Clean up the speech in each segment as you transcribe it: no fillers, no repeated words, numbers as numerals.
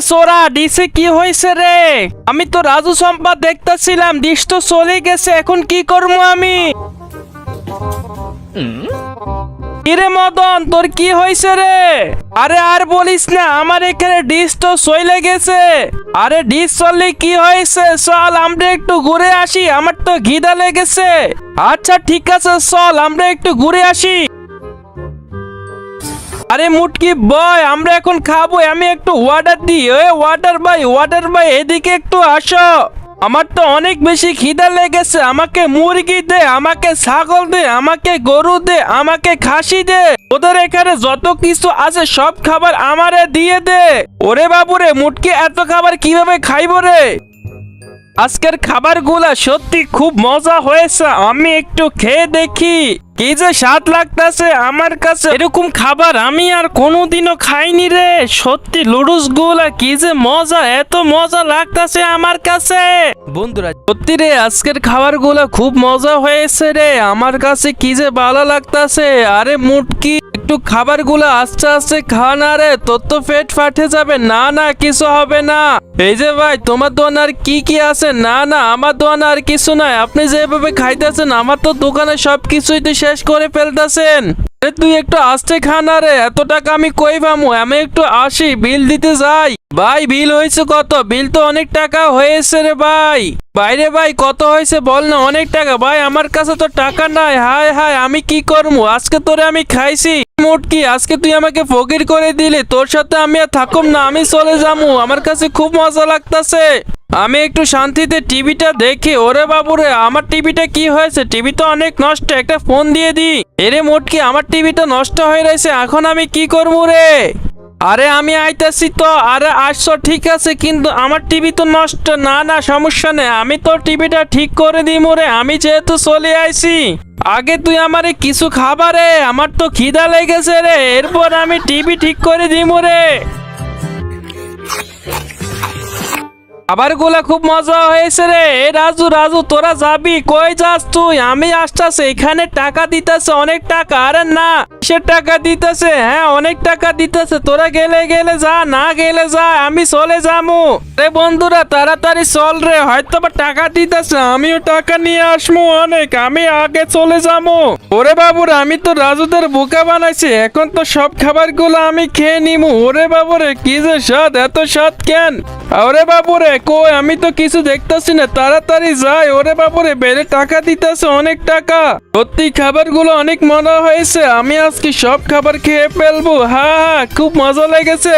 সোরা ডিসে কি হয়েছে রে? আমি তো রাজু সম্পদ দেখতেছিলাম, ডিশ তো চলে গেছে, এখন কি করবো আমি? কিরে মদন, তোর কি হয়েছে রে? আরে আর বলিস না, আমার এখানে ডিশ তো চলে গেছে। আরে ডিশ চললে কি হয়েছে, চল আমরা একটু ঘুরে আসি, আমার তো খিদা লেগেছে। আচ্ছা ঠিক আছে, চল আমরা একটু ঘুরে আসি। আরে মুটকি বয়, আমরা এখন খাবো, আমি একটু অর্ডার দিই। ওয়াটার ভাই এদিকে একটু আসো। আমার তো অনেক বেশি খিদা লেগেছে, আমাকে মুরগি দে, আমাকে ছাগল দে, আমাকে গরু দে, আমাকে খাসি দে, ওদের এখানে যত কিছু আছে সব খাবার আমারে দিয়ে দে। ওরে বাবুরে, মুটকি এত খাবার কিভাবে খাইবো রে? আজকের খাবারগুলা সত্যি খুব মজা হয়েছে, আমি একটু খেয়ে দেখি কি যে স্বাদ লাগতেছে আমার কাছে। এরকম খাবার আমি আর কোনোদিনও খাইনি রে, সত্যি লুডুস গুলা কি যে মজা, এত মজা লাগতেছে আমার কাছে। বন্ধুরা সত্যি রে, আজকের খাবারগুলা খুব মজা হয়েছে রে, আমার কাছে কি যে ভালো লাগতেছে। আরে মুটকি, একটু খাবারগুলো আস্তে আস্তে খা না রে, তোর তো পেট ফাটে যাবে। না না, কিছু হবে না। এই যে ভাই, তোমার দোকানে আর কি কি আছে? না না, আমার দোকানে আর কিছু নাই, আপনি যেভাবে খাইতেছেন আমার তো দোকানে সবকিছুই তো শেষ করে ফেলতেছেন। তুই একটু আস্তে খা না রে, এত টাকা আমি কই পামু? আমি একটু আসি, বিল দিতে যাই। ভাই বিল হয়েছে কত? বিল তো অনেক টাকা হয়েছে রে ভাই। বাইরে ভাই কত হয়েছে বল না? অনেক টাকা ভাই, আমার কাছে তো টাকা নাই। হায় হায়, আমি কি করবো? আজকে তোরে আমি খাইছি মুটকি, আজকে তুই আমাকে ফকির করে দিলি, তোর সাথে আমি আর থাকুম না, আমি চলে যাবো। আমার কাছে খুব মজা লাগতাছে, আমি একটু শান্তিতে টিভিটা দেখি। ওরে বাবুরে, আমার টিভিটা কি হয়েছে? টিভি তো অনেক নষ্ট, একটা ফোন দিয়ে দি। এরে মুটকি, আমার টিভিটা নষ্ট হয়ে রয়েছে, এখন আমি কি করবো রে? আরে আমি আইতাছি তো। আরে আসছো ঠিক আছে, কিন্তু আমার টিভি তো নষ্ট। না না, সমস্যা নেই, আমি তো টিভিটা ঠিক করে দিমু রে, আমি যেহেতু চলে আইছি। আগে তুই আমারে কিছু খাবারে, আমার তো খিদা লেগেছে রে, এরপর আমি টিভি ঠিক করে দিমু রে। খাবারগুলা খুব মজা হয়েছে রে। রাজু রাজু, তোরা যাবি কই? যাস তুই? আমি আসতেছে, এখানে টাকা দিতেছে অনেক টাকা। আরে না, সে টাকা দিতেছে, হ্যাঁ অনেক টাকা দিতেছে। তোরা গেলে গেলে যা, না গেলে যা, আমি চলে যামু রে। বন্ধুরা তাড়াতাড়ি চল রে, হয়তো বা টাকা দিতেছে, আমিও টাকা নিয়ে আসবো অনেক, আমি আগে চলে যামু। ওরে বাবুরে, আমি তো রাজুদের বোকা বানাইছি, এখন তো সব খাবারগুলো আমি খেয়ে নিমু। ওরে বাবুরে, কি যে স্বাদ, এত স্বাদ কেন? ওরে বাবুরে কই, আমি তো কিছু দেখতেছি না, তাড়াতাড়ি যাই। ওরে বাবুরে, বেড়ে টাকা দিতেছে অনেক টাকা। সত্যি খাবারগুলো অনেক মজা হয়েছে, আমি আজকে সব খাবার খেয়ে ফেলবো। হ্যাঁ হ্যাঁ, খুব মজা লেগেছে।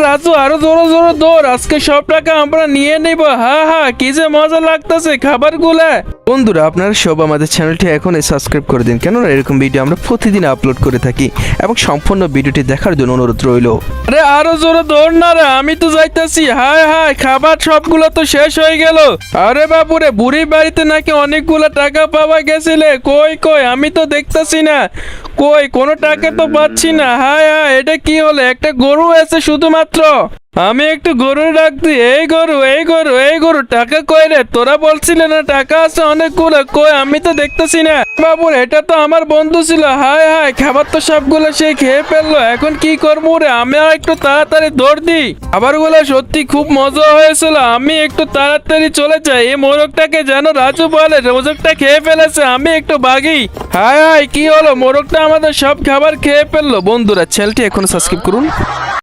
রাজু আরো জোরে জোরে দৌড়, আজকে সব টাকা আমরা নিয়ে নিব। হ্যাঁ হ্যাঁ, কি যে মজা লাগতেছে খাবারগুলা। বন্ধুরা আপনারা সব আমাদের চ্যানেলটি এখন সাবস্ক্রাইব করে দিন, কেননা এরকম ভিডিও আমরা প্রতিদিন আপলোড করে থাকি, এবং সম্পূর্ণ ভিডিওটি দেখার জন্য অনুরোধ রইল। আরে আরো জোরে দৌড় না রে, আমি তো যাইতাছি। হায় হায়, খাবার সবগুলো তো শেষ হয়ে গেল। আরে বাবুরে, বুড়ি বাড়িতে নাকি অনেকগুলো টাকা পাওয়া গেছিলে, কই কই, আমি তো দেখতাছি না। কই, কোনো টাকা তো পাচ্ছি না। হায় হায়, এটা কি হলো? একটা গরু আছে শুধুমাত্র, আমি একটু গরু রাখছি। এই গরু এই গরু এই গরু, টাকা কই রে? তোরা বলছিলে না টাকা আছে অনেকগুলো, কই আমি তো দেখতেছি না। বাবুর, এটা তো আমার বন্ধু ছিল। হায় হায়, খাবার তো সবগুলো সে খেয়ে ফেললো, এখন কি করবো রে? আমি আর একটু তাড়াতাড়ি দৌড় দিই। খাবারগুলো সত্যি খুব মজা হয়েছিল, আমি একটু তাড়াতাড়ি চলে যাই। এই মোরগটাকে যেন রাজু বলে মোরগটা খেয়ে ফেলেছে, আমি একটু ভাগি। হায় হায়, কি হলো? মোরগটা আমাদের সব খাবার খেয়ে ফেললো। বন্ধুরা চ্যানেলটি এখন সাবস্ক্রাইব করুন।